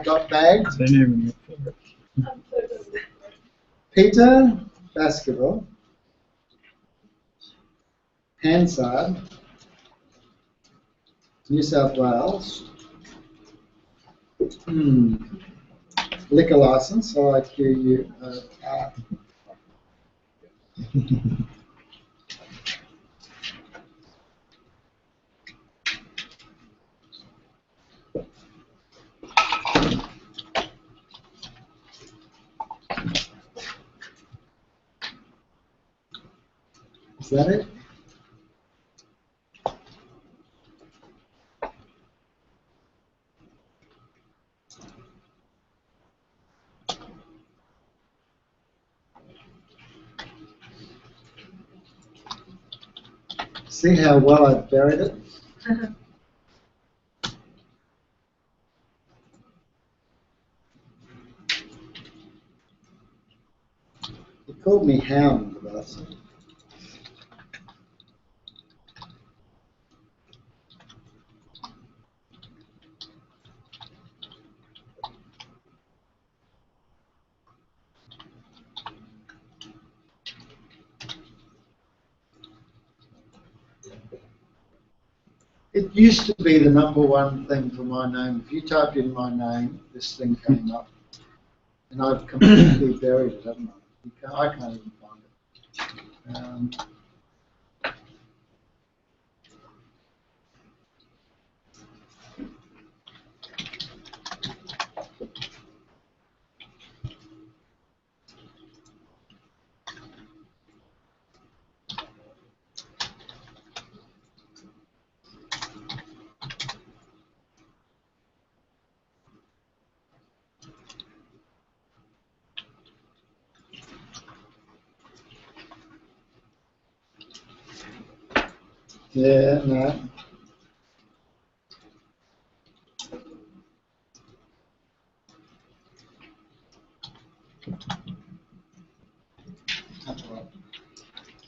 got bags. They didn't even Peter, basketball. Hansard, New South Wales. Liquor license, LIQUR. Is that it? See how well I've buried it? He called me Hound, but I said, it used to be the #1 thing for my name. If you typed in my name, this thing came up. And I've completely buried it, haven't I? I can't even find it. Yeah, no.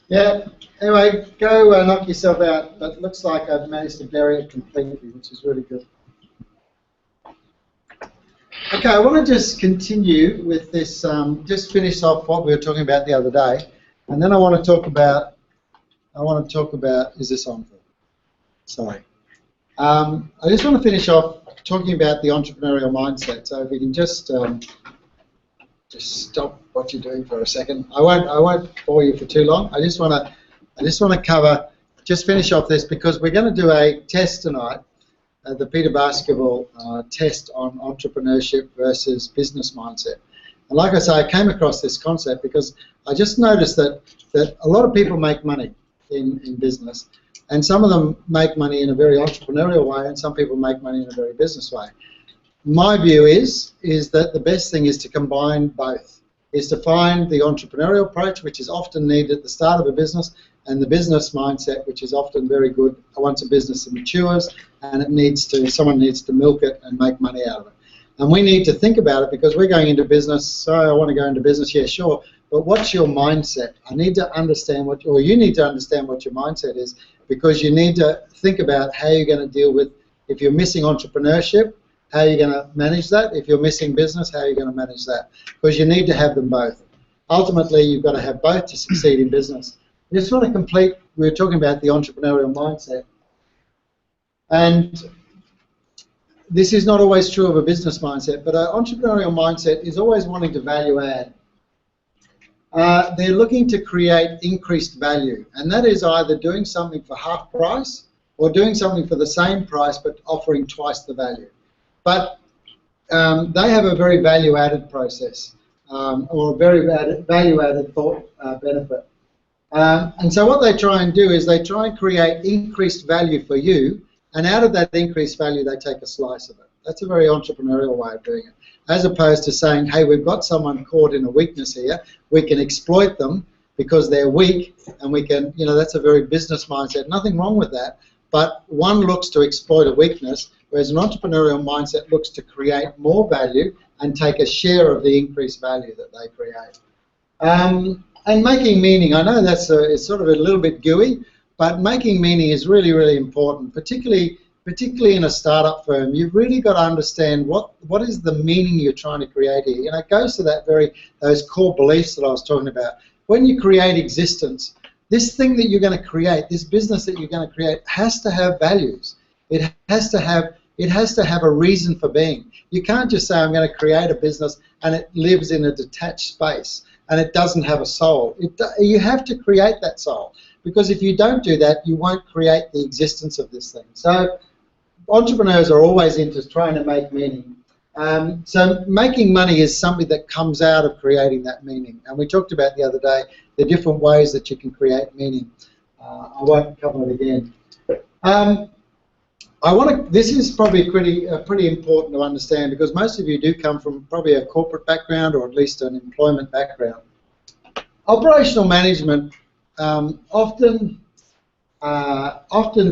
Yeah, anyway, go knock yourself out, but it looks like I've managed to bury it completely, which is really good. Okay, I want to just continue with this, just finish off what we were talking about the other day, and then I want to talk about, is this on? Sorry. I just want to finish off talking about the entrepreneurial mindset, so if you can just stop what you're doing for a second. I won't bore you for too long. I just want to finish off this because we're going to do a test tonight, the Peter Basketball test on entrepreneurship versus business mindset. And like I say, I came across this concept because I just noticed that a lot of people make money in business, and some of them make money in a very entrepreneurial way, and some people make money in a very business way. My view is that the best thing is to combine both, is to find the entrepreneurial approach, which is often needed at the start of a business, and the business mindset, which is often very good once a business matures, and someone needs to milk it and make money out of it. And we need to think about it because we're going into business. So I want to go into business, yeah, sure. But what's your mindset? I need to understand you need to understand what your mindset is, because you need to think about how you're going to deal with, if you're missing entrepreneurship, how you're going to manage that. If you're missing business, how you're going to manage that. Because you need to have them both. Ultimately, you've got to have both to succeed in business. I just want to complete, we were talking about the entrepreneurial mindset. And this is not always true of a business mindset, but an entrepreneurial mindset is always wanting to value add. They're looking to create increased value, and that is either doing something for half price or doing something for the same price but offering twice the value. But they have a very value-added process or a very value-added thought benefit. And so what they try and do is they try and create increased value for you, and out of that increased value they take a slice of it. That's a very entrepreneurial way of doing it, as opposed to saying, hey, we've got someone caught in a weakness here, we can exploit them because they're weak, and we can, that's a very business mindset. Nothing wrong with that, but one looks to exploit a weakness, whereas an entrepreneurial mindset looks to create more value and take a share of the increased value that they create. And making meaning, I know it's sort of a little bit gooey, but making meaning is really, really important, particularly particularly in a startup firm, you've really got to understand what is the meaning you're trying to create here. You know, it goes to those core beliefs that I was talking about. When you create existence, this thing that you're going to create, this business that you're going to create, has to have values. It has to have a reason for being. You can't just say, I'm going to create a business and it lives in a detached space and it doesn't have a soul. You have to create that soul, because if you don't do that, you won't create the existence of this thing. So entrepreneurs are always into trying to make meaning. So making money is something that comes out of creating that meaning. And we talked about the other day the different ways that you can create meaning. I won't cover it again. This is probably pretty important to understand, because most of you do come from probably a corporate background or at least an employment background. Operational management often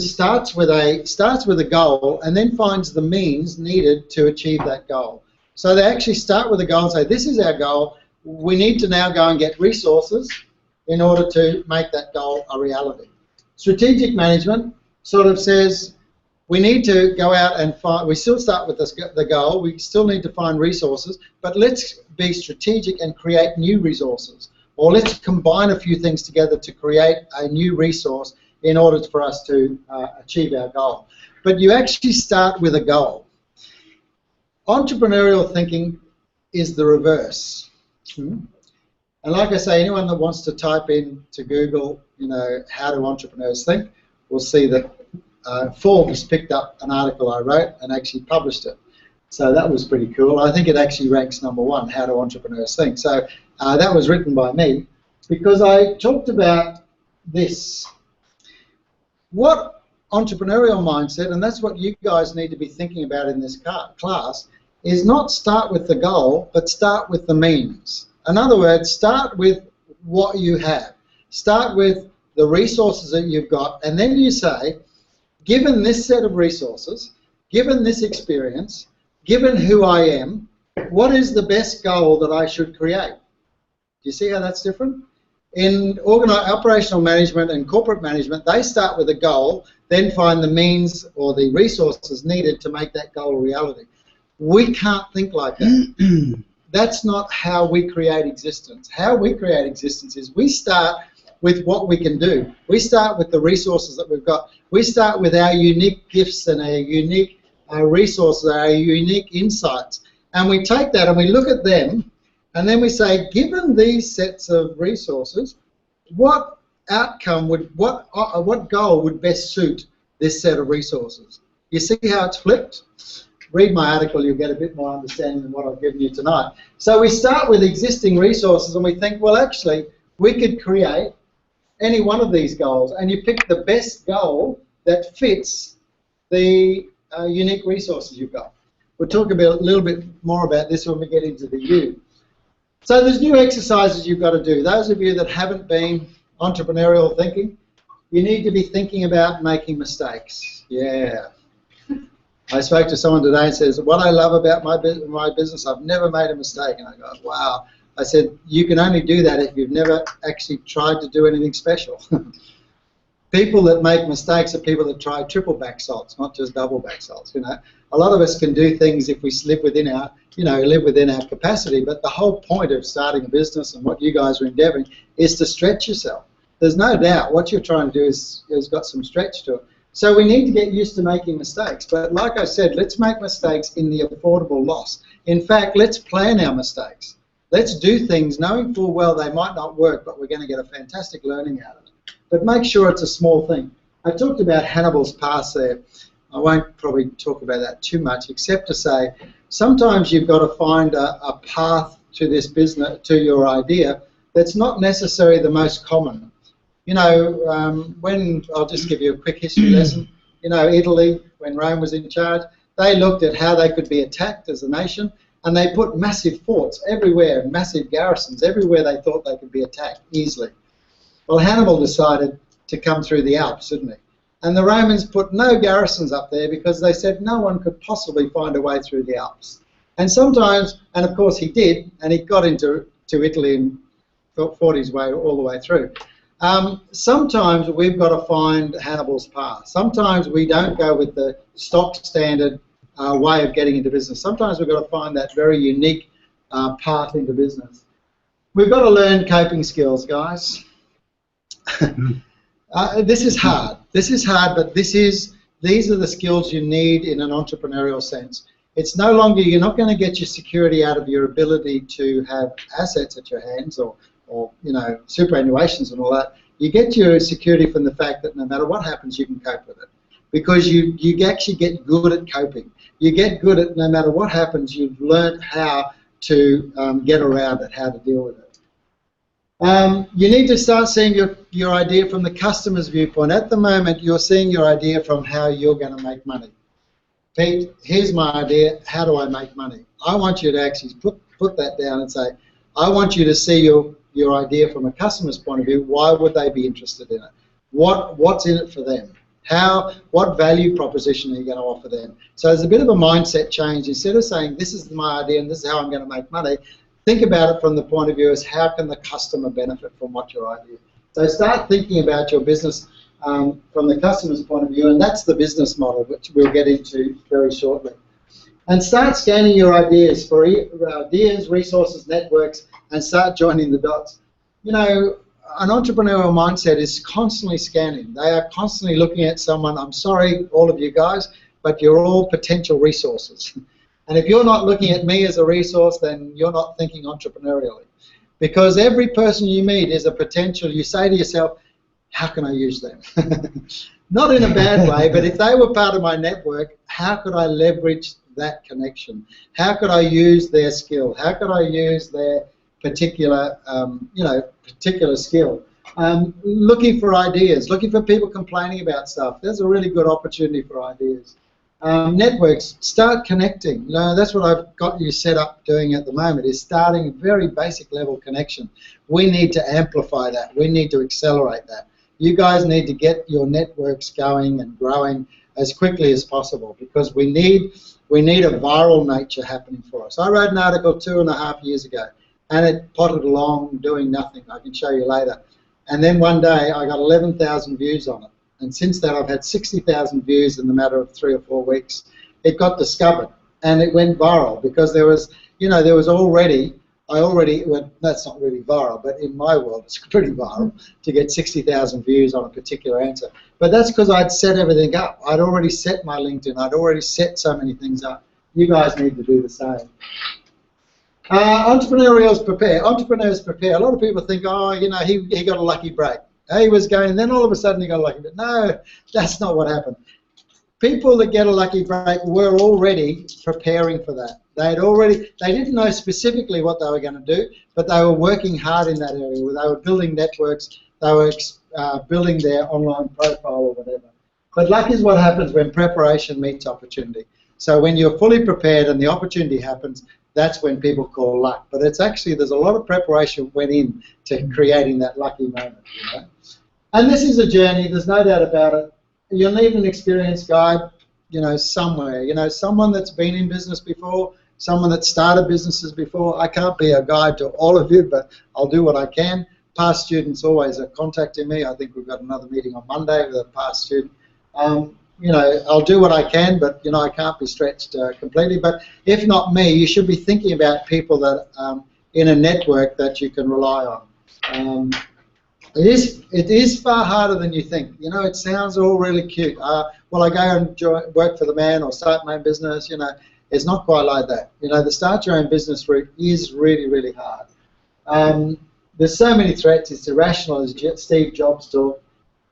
starts with a goal and then finds the means needed to achieve that goal. So they actually start with a goal and say, this is our goal. We need to now go and get resources in order to make that goal a reality. Strategic management sort of says, we need to go out and find, we still start with the goal, we still need to find resources, but let's be strategic and create new resources. Or let's combine a few things together to create a new resource in order for us to achieve our goal. But you actually start with a goal. Entrepreneurial thinking is the reverse. And like I say, anyone that wants to type in to Google, you know, how do entrepreneurs think, will see that Forbes picked up an article I wrote and actually published it. So that was pretty cool. I think it actually ranks #1, how do entrepreneurs think. So that was written by me because I talked about this. What entrepreneurial mindset, and that's what you guys need to be thinking about in this class, is not start with the goal, but start with the means. In other words, start with what you have. Start with the resources that you've got, and then you say, given this set of resources, given this experience, given who I am, what is the best goal that I should create? Do you see how that's different? In operational management and corporate management, they start with a goal, then find the means or the resources needed to make that goal a reality. We can't think like that. That's not how we create existence. How we create existence is we start with what we can do. We start with the resources that we've got. We start with our unique gifts and our unique resources, our unique insights. And we take that and we look at them, and then we say, given these sets of resources, what outcome would, what goal would best suit this set of resources? You see how it's flipped? Read my article, you'll get a bit more understanding than what I've given you tonight. So we start with existing resources and we think, well, actually, we could create any one of these goals, and you pick the best goal that fits the unique resources you've got. We'll talk a little bit more about this when we get into the you. So there's new exercises you've got to do. Those of you that haven't been entrepreneurial thinking, you need to be thinking about making mistakes. Yeah. I spoke to someone today and says, what I love about my business, I've never made a mistake. And I go, wow. I said, you can only do that if you've never actually tried to do anything special. People that make mistakes are people that try triple back salts, not just double back salts. You know, a lot of us can do things if we live within our, live within our capacity. But the whole point of starting a business and what you guys are endeavouring is to stretch yourself. There's no doubt what you're trying to do has got some stretch to it. So we need to get used to making mistakes. But like I said, let's make mistakes in the affordable loss. In fact, let's plan our mistakes. Let's do things knowing full well they might not work, but we're going to get a fantastic learning out of it. But make sure it's a small thing. I talked about Hannibal's pass there. I won't probably talk about that too much, except to say sometimes you've got to find a path to this business, to your idea, that's not necessarily the most common. When I'll just give you a quick history lesson. Italy, when Rome was in charge, they looked at how they could be attacked as a nation, and they put massive forts everywhere, massive garrisons everywhere they thought they could be attacked easily. Well, Hannibal decided to come through the Alps, didn't he? And the Romans put no garrisons up there because they said no one could possibly find a way through the Alps. And sometimes, and of course he did, and he got into Italy and fought his way all the way through. Sometimes we've got to find Hannibal's path. Sometimes we don't go with the stock standard way of getting into business. Sometimes we've got to find that very unique path into business. We've got to learn coping skills, guys. This is hard. This is hard, but these are the skills you need in an entrepreneurial sense. It's no longer, you're not going to get your security out of your ability to have assets at your hands or you know, superannuations and all that. You get your security from the fact that no matter what happens, you can cope with it. Because you actually get good at coping. You get good at, no matter what happens, you've learned how to get around it, how to deal with it. You need to start seeing your idea from the customer's viewpoint. At the moment, you're seeing your idea from how you're going to make money. Pete, here's my idea, how do I make money? I want you to actually put that down and say, I want you to see your idea from a customer's point of view. Why would they be interested in it? What's in it for them? What value proposition are you going to offer them? So there's a bit of a mindset change. Instead of saying, this is my idea and this is how I'm going to make money, think about it from the point of view as how can the customer benefit from what your idea is. So start thinking about your business from the customer's point of view, and that's the business model, which we'll get into very shortly. And start scanning your ideas for ideas, resources, networks, and start joining the dots. You know, an entrepreneurial mindset is constantly scanning. They are constantly looking at someone. I'm sorry, all of you guys, but you're all potential resources. And if you're not looking at me as a resource, then you're not thinking entrepreneurially. Because every person you meet is a potential. You say to yourself, how can I use them? Not in a bad way, but if they were part of my network, how could I leverage that connection? How could I use their skill? How could I use their particular, particular skill? Looking for ideas, looking for people complaining about stuff. There's a really good opportunity for ideas. Networks, start connecting. That's what I've got you set up doing at the moment, is starting a very basic level connection. We need to amplify that. We need to accelerate that. You guys need to get your networks going and growing as quickly as possible, because we need a viral nature happening for us. I wrote an article 2.5 years ago, and it potted along doing nothing. I can show you later. And then one day I got 11,000 views on it. And since then I've had 60,000 views in the matter of 3 or 4 weeks. It got discovered and it went viral because there was already, well, that's not really viral, but in my world it's pretty viral to get 60,000 views on a particular answer. But that's because I'd set everything up. I'd already set my LinkedIn. I'd already set so many things up. You guys need to do the same. Entrepreneurs prepare. A lot of people think, oh, you know, he got a lucky break. He was going, and then all of a sudden he got a lucky break. No, that's not what happened. People that get a lucky break were already preparing for that. They didn't know specifically what they were going to do, but they were working hard in that area. They were building networks. They were building their online profile or whatever. But luck is what happens when preparation meets opportunity. So when you're fully prepared and the opportunity happens, that's when people call luck. But it's actually, there's a lot of preparation went in to creating that lucky moment. You know? And this is a journey, there's no doubt about it. You'll need an experienced guide, you know, somewhere. You know, someone that's been in business before, someone that started businesses before. I can't be a guide to all of you, but I'll do what I can. Past students always are contacting me. I think we've got another meeting on Monday with a past student. You know, I'll do what I can, but, you know, I can't be stretched completely. But if not me, you should be thinking about people that in a network that you can rely on. It is far harder than you think. You know, it sounds all really cute. Well, I go and work for the man or start my own business. You know, it's not quite like that. You know, the start your own business route is really, really hard. There's so many threats. It's irrational, as Steve Jobs talked.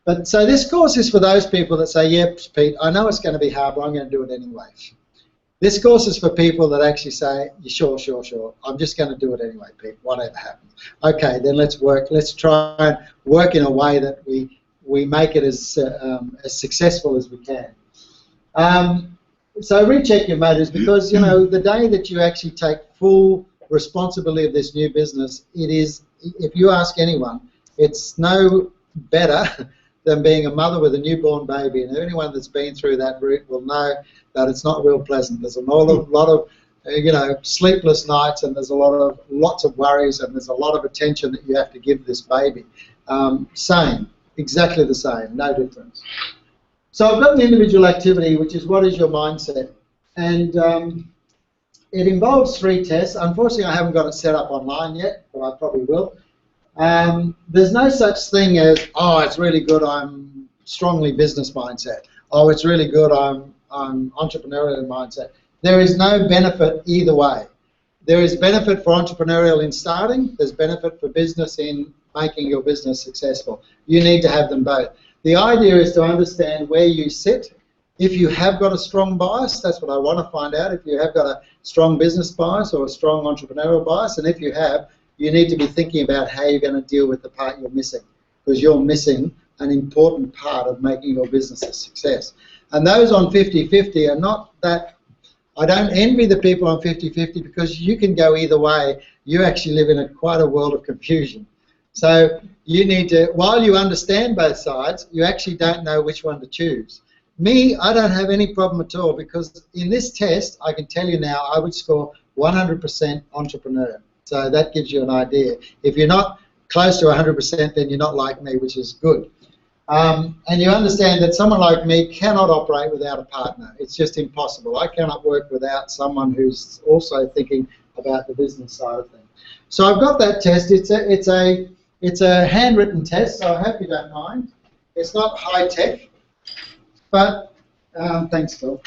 But so this course is for those people that say, yep, Pete, I know it's going to be hard, but I'm going to do it anyway. This course is for people that actually say, sure, I'm just going to do it anyway, Pete, whatever happens. Okay, then let's work. Let's try and work in a way that we make it as successful as we can. So recheck your motives, because, you know, the day that you actually take full responsibility of this new business, it is, if you ask anyone, it's no better than being a mother with a newborn baby, and anyone that's been through that route will know that it's not real pleasant. There's a lot of you know, sleepless nights, and there's lots of worries, and there's a lot of attention that you have to give this baby. Same, exactly the same, no difference. So I've got an individual activity, which is what is your mindset? And it involves 3 tests. Unfortunately, I haven't got it set up online yet, but I probably will. There's no such thing as, oh, it's really good, I'm strongly business mindset. Oh, it's really good, I'm entrepreneurial mindset. There is no benefit either way. There is benefit for entrepreneurial in starting. There's benefit for business in making your business successful. You need to have them both. The idea is to understand where you sit. If you have got a strong bias, that's what I want to find out. If you have got a strong business bias or a strong entrepreneurial bias, and if you have, you need to be thinking about how you're going to deal with the part you're missing, because you're missing an important part of making your business a success. And those on 50-50 are not that. I don't envy the people on 50-50 because you can go either way. You actually live in quite a world of confusion. So you need to, while you understand both sides, you actually don't know which one to choose. Me, I don't have any problem at all, because in this test, I can tell you now, I would score 100% entrepreneur. So that gives you an idea. If you're not close to 100%, then you're not like me, which is good. And you understand that someone like me cannot operate without a partner. It's just impossible. I cannot work without someone who's also thinking about the business side of things. So I've got that test. It's a handwritten test, so I hope you don't mind. It's not high tech, but thanks, Phil.